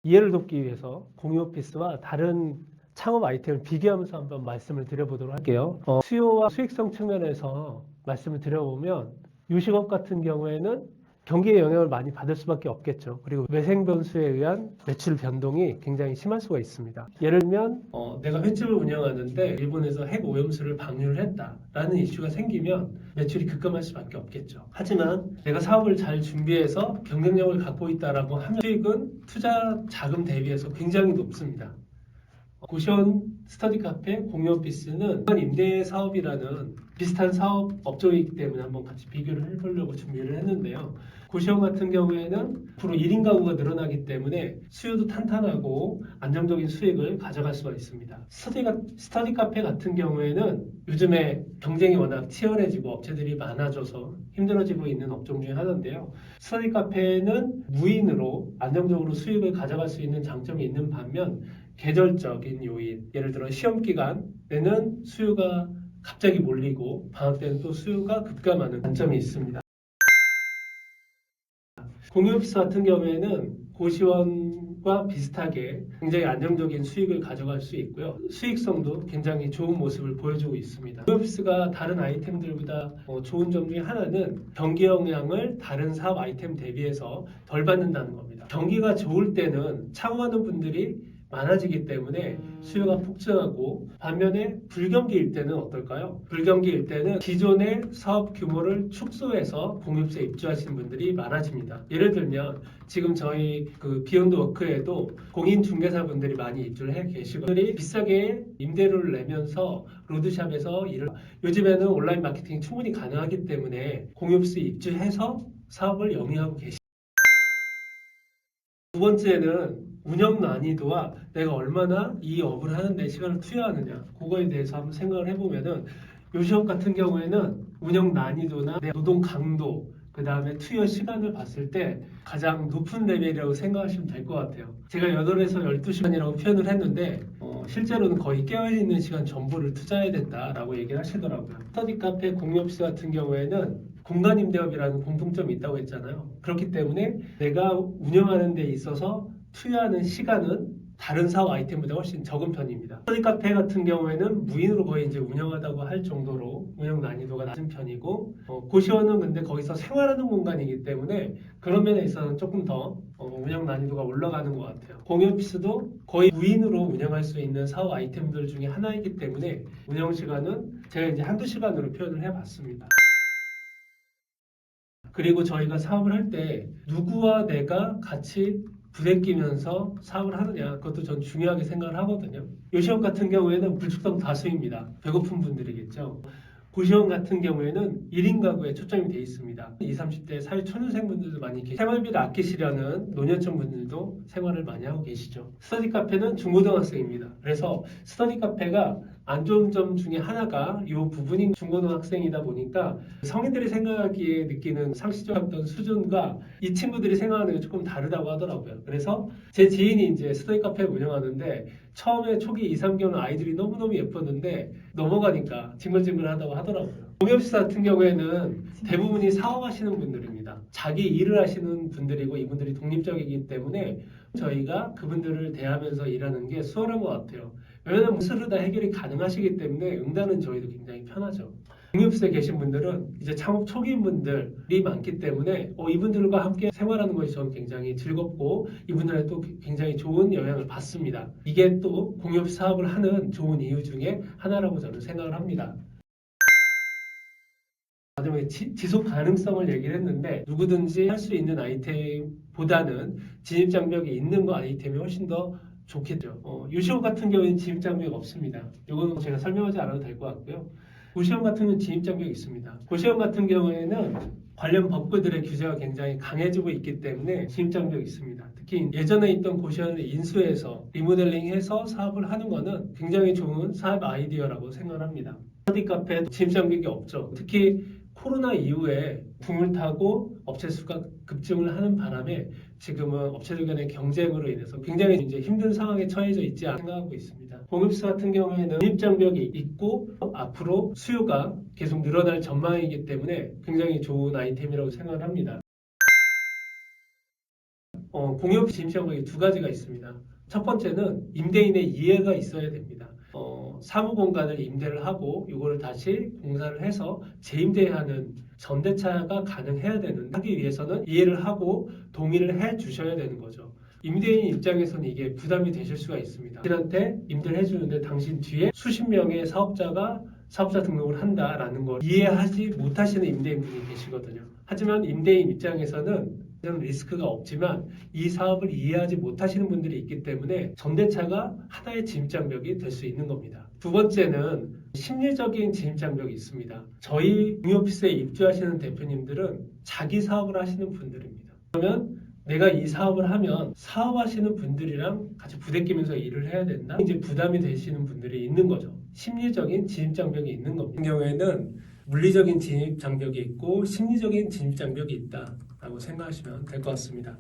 이해를 돕기 위해서 공유 오피스와 다른 창업 아이템을 비교하면서 한번 말씀을 드려보도록 할게요. 수요와 수익성 측면에서 말씀을 드려보면 요식업 같은 경우에는 경기의 영향을 많이 받을 수밖에 없겠죠. 그리고 외생 변수에 의한 매출 변동이 굉장히 심할 수가 있습니다. 예를 들면 내가 횟집을 운영하는데 일본에서 핵 오염수를 방류를 했다라는 이슈가 생기면 매출이 급감할 수밖에 없겠죠. 하지만 내가 사업을 잘 준비해서 경쟁력을 갖고 있다라고 하면 수익은 투자 자금 대비해서 굉장히 높습니다. 고시원 스터디 카페 공유 오피스는 임대 사업이라는 비슷한 사업 업종이기 때문에 한번 같이 비교를 해보려고 준비를 했는데요. 고시원 같은 경우에는 앞으로 1인 가구가 늘어나기 때문에 수요도 탄탄하고 안정적인 수익을 가져갈 수가 있습니다. 스터디 카페 같은 경우에는 요즘에 경쟁이 워낙 치열해지고 업체들이 많아져서 힘들어지고 있는 업종 중에 하나인데요. 스터디 카페는 무인으로 안정적으로 수익을 가져갈 수 있는 장점이 있는 반면 계절적인 요인, 예를 들어 시험 기간에는 수요가 갑자기 몰리고 방학 때는 또 수요가 급감하는 단점이 있습니다. 공유 오피스 같은 경우에는 고시원과 비슷하게 굉장히 안정적인 수익을 가져갈 수 있고요. 수익성도 굉장히 좋은 모습을 보여주고 있습니다. 공유 오피스가 다른 아이템들보다 좋은 점 중에 하나는 경기 영향을 다른 사업 아이템 대비해서 덜 받는다는 겁니다. 경기가 좋을 때는 창업하는 분들이 많아지기 때문에 수요가 폭증하고, 반면에 불경기일 때는 어떨까요? 불경기일 때는 기존의 사업 규모를 축소해서 공유업소에 입주하시는 분들이 많아집니다. 예를 들면 지금 저희 비욘드 워크에도 공인중개사분들이 많이 입주를 해 계시고, 그들이 비싸게 임대료를 내면서 로드샵에서 요즘에는 온라인 마케팅이 충분히 가능하기 때문에 공유업소에 입주해서 사업을 영위하고 계십니다. 두 번째는 운영 난이도와 내가 얼마나 이 업을 하는데 시간을 투여하느냐, 그거에 대해서 한번 생각을 해보면은 요시업 같은 경우에는 운영 난이도나 내 노동 강도, 그 다음에 투여 시간을 봤을 때 가장 높은 레벨이라고 생각하시면 될 것 같아요. 제가 8에서 12시간이라고 표현을 했는데 실제로는 거의 깨어있는 시간 전부를 투자해야 된다라고 얘기를 하시더라고요. 스터디 카페 공유업소 같은 경우에는 공간 임대업이라는 공통점이 있다고 했잖아요. 그렇기 때문에 내가 운영하는 데 있어서 투여하는 시간은 다른 사업 아이템보다 훨씬 적은 편입니다. 스터디 카페 같은 경우에는 무인으로 거의 이제 운영하다고 할 정도로 운영 난이도가 낮은 편이고, 고시원은 근데 거기서 생활하는 공간이기 때문에 그런 면에 있어서는 조금 더 운영 난이도가 올라가는 것 같아요. 공유 오피스도 거의 무인으로 운영할 수 있는 사업 아이템들 중에 하나이기 때문에 운영 시간은 제가 이제 한두 시간으로 표현을 해봤습니다. 그리고 저희가 사업을 할 때 누구와 내가 같이 부대끼면서 사업을 하느냐, 그것도 전 중요하게 생각을 하거든요. 요시원 같은 경우에는 불특정 다수입니다. 배고픈 분들이겠죠. 고시원 같은 경우에는 1인 가구에 초점이 되어 있습니다. 20, 30대 사회초년생분들도 많이 계시고, 생활비를 아끼시려는 노년층 분들도 생활을 많이 하고 계시죠. 스터디 카페는 중고등학생입니다. 그래서 스터디 카페가 안 좋은 점 중에 하나가 이 부분인 중고등학생이다 보니까 성인들이 생각하기에 느끼는 상식적 어떤 수준과 이 친구들이 생각하는 게 조금 다르다고 하더라고요. 그래서 제 지인이 이제 스터디 카페 운영하는데 처음에 초기 2, 3개월은 아이들이 너무너무 예뻤는데 넘어가니까 징글징글하다고 하더라고요. 공유오피스 같은 경우에는 대부분이 사업하시는 분들입니다. 자기 일을 하시는 분들이고 이분들이 독립적이기 때문에 저희가 그분들을 대하면서 일하는 게 수월한 것 같아요. 왜냐하면 스스로 다 해결이 가능하시기 때문에 응답은 저희도 굉장히 편하죠. 공유오피스에 계신 분들은 이제 창업 초기인 분들이 많기 때문에 이분들과 함께 생활하는 것이 저는 굉장히 즐겁고 이분들한테 또 굉장히 좋은 영향을 받습니다. 이게 또 공유오피스 사업을 하는 좋은 이유 중에 하나라고 저는 생각을 합니다. 마지막에 지속 가능성을 얘기를 했는데 누구든지 할 수 있는 아이템보다는 진입장벽이 있는 거 아이템이 훨씬 더 좋겠죠. 유시원 같은 경우에는 진입장벽이 없습니다. 이거는 제가 설명하지 않아도 될 것 같고요. 고시원 같은 경우는 진입장벽이 있습니다. 고시원 같은 경우에는 관련 법규들의 규제가 굉장히 강해지고 있기 때문에 진입장벽이 있습니다. 특히 예전에 있던 고시원을 인수해서 리모델링해서 사업을 하는 것은 굉장히 좋은 사업 아이디어라고 생각합니다. 스터디 카페 진입장벽이 없죠. 특히 코로나 이후에 붐을 타고 업체 수가 급증을 하는 바람에 지금은 업체들 간의 경쟁으로 인해서 굉장히 이제 힘든 상황에 처해져 있지 않나 생각하고 있습니다. 공급사 같은 경우에는 진입장벽이 있고 앞으로 수요가 계속 늘어날 전망이기 때문에 굉장히 좋은 아이템이라고 생각을 합니다. 공유업 진입장벽이 두 가지가 있습니다. 첫 번째는 임대인의 이해가 있어야 됩니다. 사무공간을 임대를 하고 이걸 다시 공사를 해서 재임대하는 전대차가 가능해야 하기 위해서는 이해를 하고 동의를 해 주셔야 되는 거죠. 임대인 입장에서는 이게 부담이 되실 수가 있습니다. 당신한테 임대를 해주는데 당신 뒤에 수십 명의 사업자가 사업자 등록을 한다라는 걸 이해하지 못하시는 임대인분이 계시거든요. 하지만 임대인 입장에서는 리스크가 없지만 이 사업을 이해하지 못하시는 분들이 있기 때문에 전대차가 하나의 진입장벽이 될 수 있는 겁니다. 두 번째는 심리적인 진입장벽이 있습니다. 저희 공유오피스에 입주하시는 대표님들은 자기 사업을 하시는 분들입니다. 그러면 내가 이 사업을 하면 사업하시는 분들이랑 같이 부대끼면서 일을 해야 된다? 이제 부담이 되시는 분들이 있는 거죠. 심리적인 진입장벽이 있는 겁니다. 같은 경우에는 물리적인 진입장벽이 있고 심리적인 진입장벽이 있다라고 생각하시면 될 것 같습니다.